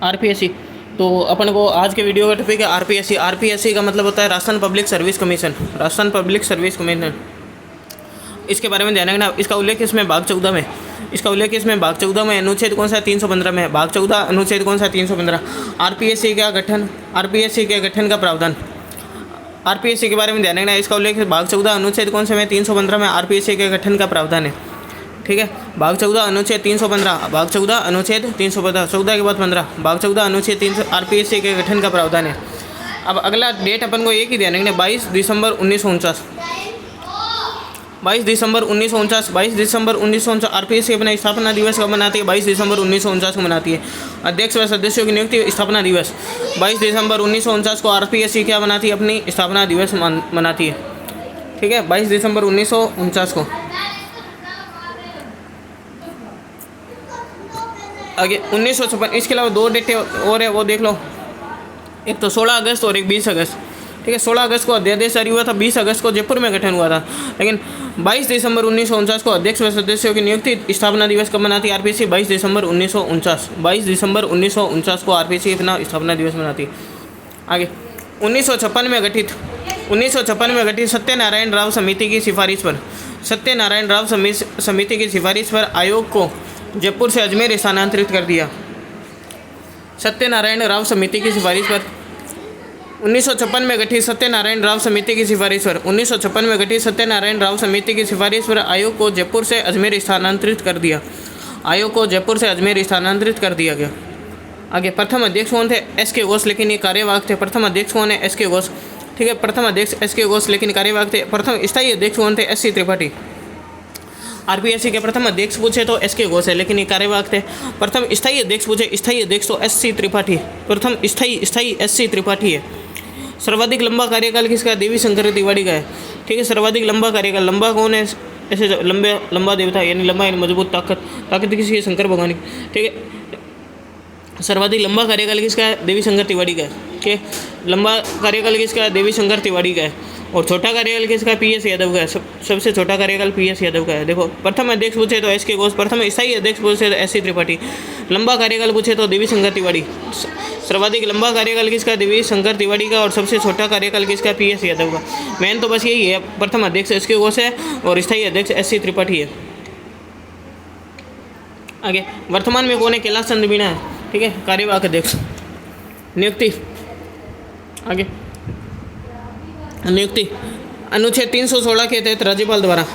RPSC. तो अपन को आज के वीडियो का टॉपिक है आरपीएससी। आरपीएससी का मतलब होता है Rajasthan public service commission. Rajasthan public service commission, इसके बारे में ध्यान रखना। इसका उल्लेख इसमें भाग 14 में, इसका उल्लेख इसमें भाग 14 में अनुच्छेद कौन सा 315 में, भाग 14 अनुच्छेद कौन सा 315। आरपीएससी का गठन, आरपीएससी के गठन का प्रावधान, आरपीएससी के बारे में ध्यान रखना। इसका उल्लेख भाग 14 अनुच्छेद कौन से में 315 में आरपीएससी के गठन का प्रावधान है। ठीक है, भाग 14 अनुच्छेद 315, भाग 14 अनुच्छेद 315, 14 के बाद 15, भाग 14 अनुच्छेद 300 आरपीएससी के गठन का प्रावधान है। अब अगला डेट अपन को एक ही ध्यान रखना, 22 दिसंबर 1949, 22 दिसंबर 1949, 22 दिसंबर 1949 आरपीएससी अपना स्थापना दिवस कब मनाती है? 22 दिसंबर 1949 को मनाती है। अध्यक्ष व सदस्यों की नियुक्ति स्थापना दिवस 22 दिसंबर 1949 को आरपीएससी क्या मनाती है? अपनी स्थापना दिवस मनाती है। ठीक है, 22 दिसंबर 1949 को। आगे 1956, इसके अलावा दो डेटें और है, वो देख लो। एक तो 16 अगस्त और एक 20 अगस्त। ठीक है, 16 अगस्त को अध्यादेश जारी हुआ था, 20 अगस्त को जयपुर में गठन हुआ था। लेकिन 22 दिसंबर 1949 को अध्यक्ष व सदस्यों की नियुक्ति स्थापना दिवस कब मनाती है आरपीएससी? 22 दिसंबर 1949, 22 दिसंबर 1949 को आरपीएससी अपना स्थापना दिवस मनाती है। आगे 1956 में गठित, 1956 में गठित सत्यनारायण राव समिति की सिफारिश पर, सत्यनारायण राव समिति की सिफारिश पर आयोग को जयपुर से अजमेर स्थानांतरित कर दिया। सत्यनारायण राव समिति की सिफारिश पर 1956 में गठित सत्यनारायण राव समिति की सिफारिश पर, 1956 में गठित सत्यनारायण राव समिति की सिफारिश पर आयोग को जयपुर से अजमेर स्थानांतरित कर दिया। आयोग को जयपुर से अजमेर स्थानांतरित कर दिया गया। आगे प्रथम अध्यक्ष कौन थे? एस.के. घोष, लेकिन ये कार्यवाहक थे। प्रथम अध्यक्ष कौन है? एस.के. घोष। ठीक है, प्रथम अध्यक्ष एस.के. घोष, लेकिन कार्यवाहक थे। प्रथम स्थायी अध्यक्ष कौन थे? एस.सी. त्रिपाठी। आरपीएससी के प्रथम अध्यक्ष पूछे तो एस.के. घोष है, लेकिन ये कार्यवाहक थे। प्रथम स्थायी अध्यक्ष पूछे, स्थायी अध्यक्ष तो एस.सी. त्रिपाठी, प्रथम स्थायी एस.सी. त्रिपाठी है। सर्वाधिक लंबा कार्यकाल किसका? देवी शंकर तिवारी का है। ठीक है, सर्वाधिक लंबा कार्यकाल, लंबा कौन है? ऐसे लंबा देवता, यानी लंबा यानी मजबूत, ताकत किसकी है? शंकर भगवान की। ठीक है, सर्वाधिक लंबा कार्यकाल किसका है? देवी शंकर तिवारी का है। ठीक है, लंबा कार्यकाल किसका है? देवी शंकर तिवारी का है। और छोटा कार्यकाल किसका? पीएस यादव का है। सबसे छोटा कार्यकाल पीएस यादव का है। देखो, प्रथम अध्यक्ष पूछे तो एस.के. घोष, प्रथम स्थायी अध्यक्ष पूछे तो एस.सी. त्रिपाठी, लंबा कार्यकाल पूछे तो देवी शंकर तिवारी। सर्वाधिक लंबा कार्यकाल किसका? देवी शंकर तिवारी का। और सबसे छोटा कार्यकाल किसका? पीएस यादव का। मेन तो बस यही है, प्रथम अध्यक्ष एस.के. घोष है और स्थायी अध्यक्ष एस.सी. त्रिपाठी है। आगे वर्तमान में कौन है? कैलाश चंद्र मीणा है। ठीक है, कार्यवाहक अध्यक्ष। नियुक्ति, आगे नियुक्ति अनुच्छेद 316 के तहत राज्यपाल द्वारा,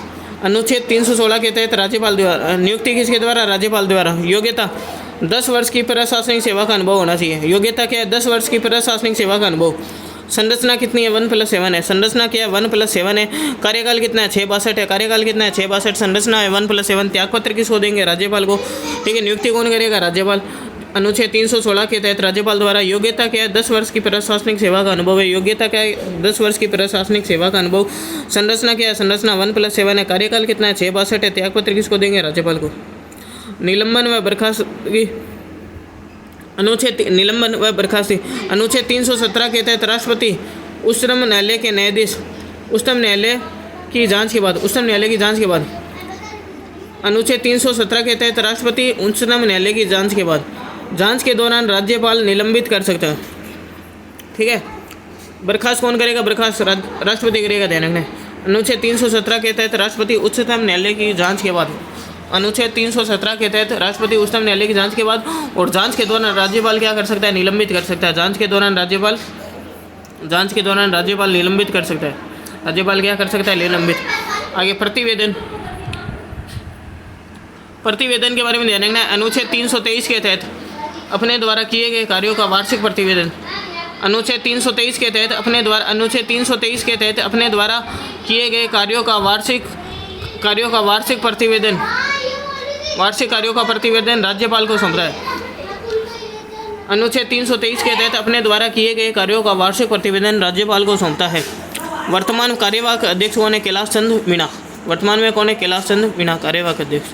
अनुच्छेद 316 के तहत राज्यपाल द्वारा नियुक्ति किसके द्वारा? राज्यपाल द्वारा। योग्यता 10 वर्ष की प्रशासनिक सेवा का अनुभव होना चाहिए। योग्यता क्या है? 10 वर्ष की प्रशासनिक सेवा का अनुभव। संरचना कितनी है? 1+7 है। संरचना क्या है? 1+7 है। कार्यकाल कितना है? 662 है। कार्यकाल कितना है? 662। संरचना है 1+7। त्यागपत्र किसको देंगे? राज्यपाल को। ठीक है, नियुक्ति कौन करेगा? राज्यपाल। अनुच्छेद 316 के तहत राज्यपाल द्वारा। योग्यता क्या है? 10 वर्ष की प्रशासनिक सेवा का अनुभव है। योग्यता क्या है? 10 वर्ष की प्रशासनिक सेवा का अनुभव। संरचना क्या है? संरचना 1+7 है। कार्यकाल कितना है? 662 है। त्यागपत्र किसको देंगे? राज्यपाल को। निलंबन व बर्खास्तगी, अनुच्छेद निलंबन व बर्खास्ती, अनुच्छेद 317 के तहत राष्ट्रपति उच्चतम न्यायालय के न्यायाधीश, उच्चतम न्यायालय की जांच के बाद, उच्चतम न्यायालय की जांच के बाद, अनुच्छेद 317 के तहत राष्ट्रपति उच्चतम न्यायालय की जांच के बाद, जांच के दौरान राज्यपाल निलंबित कर सकता है। ठीक है, बर्खास्त कौन करेगा? बर्खास्त राष्ट्रपति करेगा, ध्यान रखना। अनुच्छेद 317 के तहत राष्ट्रपति उच्चतम न्यायालय की जांच के बाद, अनुच्छेद 317 के तहत राष्ट्रपति उच्चतम न्यायालय की जांच के बाद, और जांच के दौरान राज्यपाल क्या कर सकता है? निलंबित कर सकता है। जांच के दौरान राज्यपाल निलंबित कर सकता है। राज्यपाल क्या कर सकता है? निलंबित। आगे प्रतिवेदन, प्रतिवेदन के बारे में ध्यान रखना है। अनुच्छेद 323 के तहत अपने द्वारा किए गए कार्यों का वार्षिक प्रतिवेदन, अनुच्छेद 323 के तहत अपने द्वारा, अनुच्छेद 323 के तहत अपने द्वारा किए गए कार्यों का वार्षिक प्रतिवेदन, वार्षिक कार्यों का प्रतिवेदन राज्यपाल को सौंपता है। अनुच्छेद 323 के तहत अपने द्वारा किए गए कार्यों का वार्षिक प्रतिवेदन राज्यपाल को सौंपता है। वर्तमान कार्यवाहक अध्यक्ष कौन है? कैलाश चंद्र मीणा। वर्तमान में कौन है? कैलाश चंद्र मीणा कार्यवाहक अध्यक्ष।